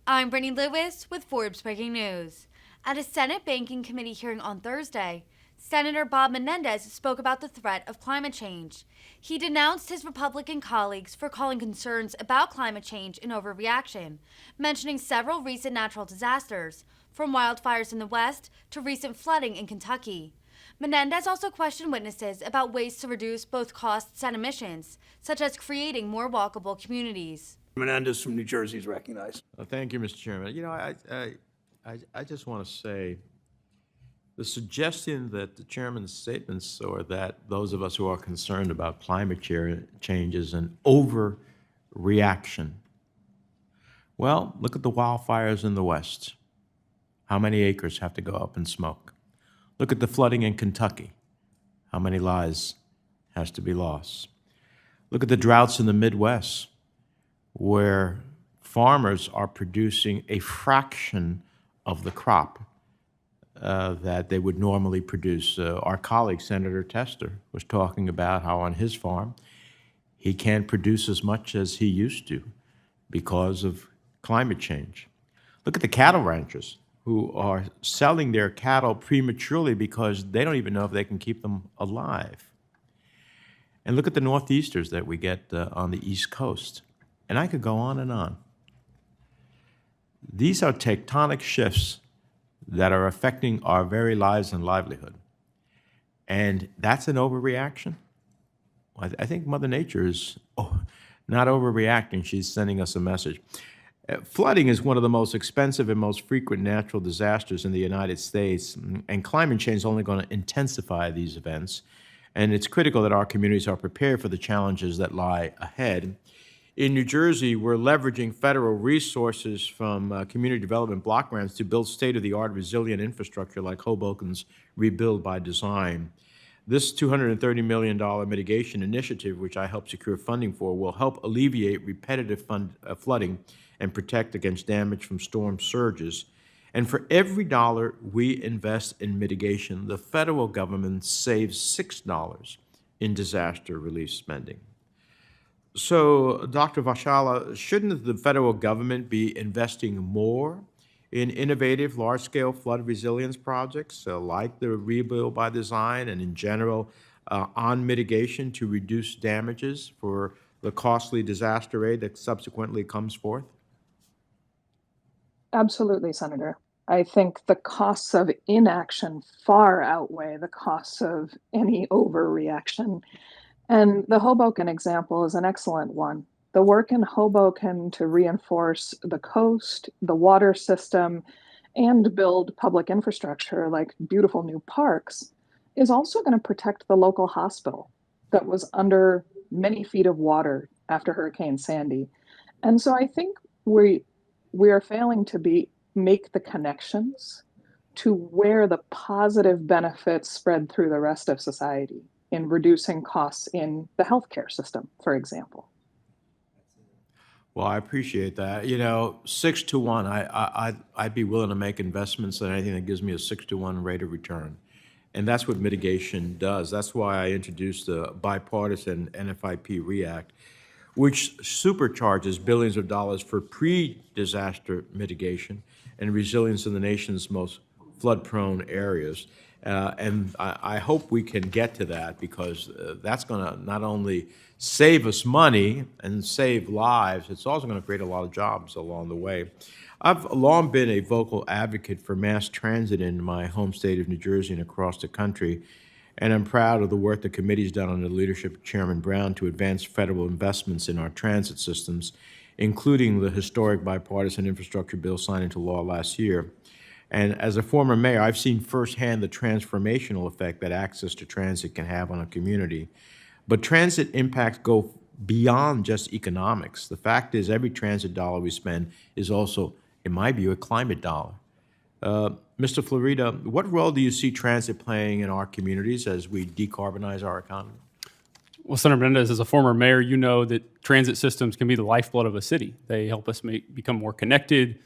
I'm Brittany Lewis with Forbes Breaking News. At a Senate Banking Committee hearing on Thursday, Senator Bob Menendez spoke about the threat of climate change. He denounced his Republican colleagues for calling concerns about climate change an overreaction, mentioning several recent natural disasters, from wildfires in the West to recent flooding in Kentucky. Menendez also questioned witnesses about ways to reduce both costs and emissions, such as creating more walkable communities. Menendez from New Jersey is recognized. Thank you, Mr. Chairman. I just want to say the suggestion that the chairman's statements or that those of us who are concerned about climate change is an overreaction. Well, look at the wildfires in the West. How many acres have to go up in smoke? Look at the flooding in Kentucky. How many lives has to be lost? Look at the droughts in the Midwest, where farmers are producing a fraction of the crop that they would normally produce. Our colleague, Senator Tester, was talking about how on his farm he can't produce as much as he used to because of climate change. Look at the cattle ranchers who are selling their cattle prematurely because they don't even know if they can keep them alive. And look at the Northeasters that we get on the East Coast. And I could go on and on. These are tectonic shifts that are affecting our very lives and livelihood. And that's an overreaction? I think Mother Nature is not overreacting. She's sending us a message. Flooding is one of the most expensive and most frequent natural disasters in the United States, and climate change is only going to intensify these events. And it's critical that our communities are prepared for the challenges that lie ahead. In New Jersey, we're leveraging federal resources from community development block grants to build state-of-the-art resilient infrastructure like Hoboken's Rebuild by Design. This $230 million mitigation initiative, which I helped secure funding for, will help alleviate repetitive flooding and protect against damage from storm surges. And for every dollar we invest in mitigation, the federal government saves $6 in disaster relief spending. So, Dr. Vashala, shouldn't the federal government be investing more in innovative, large-scale flood resilience projects like the Rebuild by Design and in general on mitigation to reduce damages for the costly disaster aid that subsequently comes forth? Absolutely, Senator. I think the costs of inaction far outweigh the costs of any overreaction. And the Hoboken example is an excellent one. The work in Hoboken to reinforce the coast, the water system, and build public infrastructure like beautiful new parks is also going to protect the local hospital that was under many feet of water after Hurricane Sandy. And so I think we are failing to make the connections to where the positive benefits spread through the rest of society in reducing costs in the healthcare system, for example. Well, I appreciate that. 6-to-1, I'd be willing to make investments in anything that gives me a 6-to-1 rate of return. And that's what mitigation does. That's why I introduced the bipartisan NFIP REACT, which supercharges billions of dollars for pre-disaster mitigation and resilience in the nation's most flood-prone areas. And I hope we can get to that because that's going to not only save us money and save lives, it's also going to create a lot of jobs along the way. I've long been a vocal advocate for mass transit in my home state of New Jersey and across the country. And I'm proud of the work the committee's done under the leadership of Chairman Brown to advance federal investments in our transit systems, including the historic bipartisan infrastructure bill signed into law last year. And as a former mayor, I've seen firsthand the transformational effect that access to transit can have on a community. But transit impacts go beyond just economics. The fact is, every transit dollar we spend is also, in my view, a climate dollar. Mr. Florida, what role do you see transit playing in our communities as we decarbonize our economy? Well, Senator Menendez, as a former mayor, you know that transit systems can be the lifeblood of a city. They help us become more connected,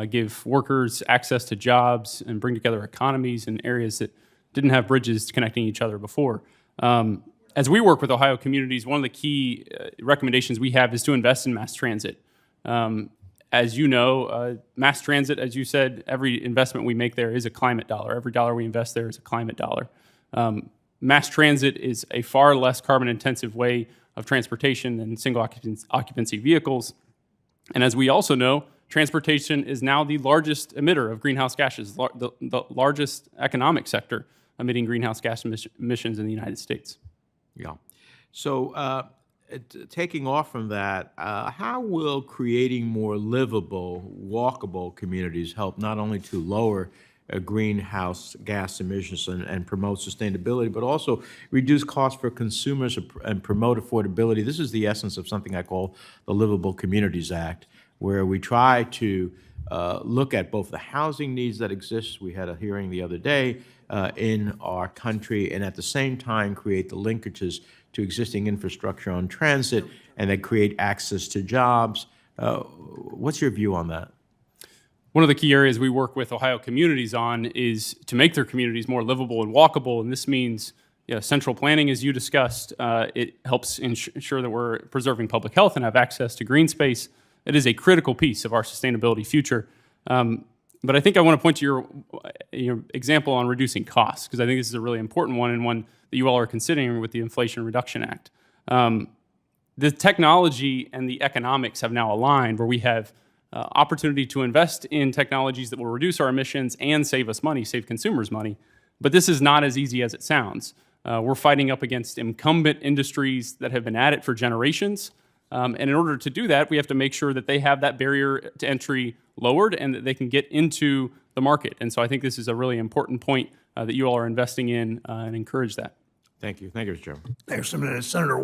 give workers access to jobs, and bring together economies in areas that didn't have bridges connecting each other before. As we work with Ohio communities, one of the key recommendations we have is to invest in mass transit. As you know, mass transit, as you said, every investment we make there is a climate dollar. Every dollar we invest there is a climate dollar. Mass transit is a far less carbon-intensive way of transportation than single occupancy vehicles. And as we also know, transportation is now the largest emitter of greenhouse gases, the largest economic sector emitting greenhouse gas emissions in the United States. Yeah. So taking off from that, how will creating more livable, walkable communities help not only to lower greenhouse gas emissions and promote sustainability, but also reduce costs for consumers and promote affordability? This is the essence of something I call the Livable Communities Act, where we try to look at both the housing needs that exist. We had a hearing the other day in our country, and at the same time create the linkages to existing infrastructure on transit, and then create access to jobs. What's your view on that? One of the key areas we work with Ohio communities on is to make their communities more livable and walkable, and this means central planning, as you discussed. It helps ensure that we're preserving public health and have access to green space. It is a critical piece of our sustainability future. But I think I want to point to your example on reducing costs, because I think this is a really important one, and one that you all are considering with the Inflation Reduction Act. The technology and the economics have now aligned, where we have opportunity to invest in technologies that will reduce our emissions and save us money, save consumers money. But this is not as easy as it sounds. We're fighting up against incumbent industries that have been at it for generations. And in order to do that, we have to make sure that they have that barrier to entry lowered and that they can get into the market. And so I think this is a really important point that you all are investing in and encourage that. Thank you. Thank you, Mr. Chairman. Thanks, Senator.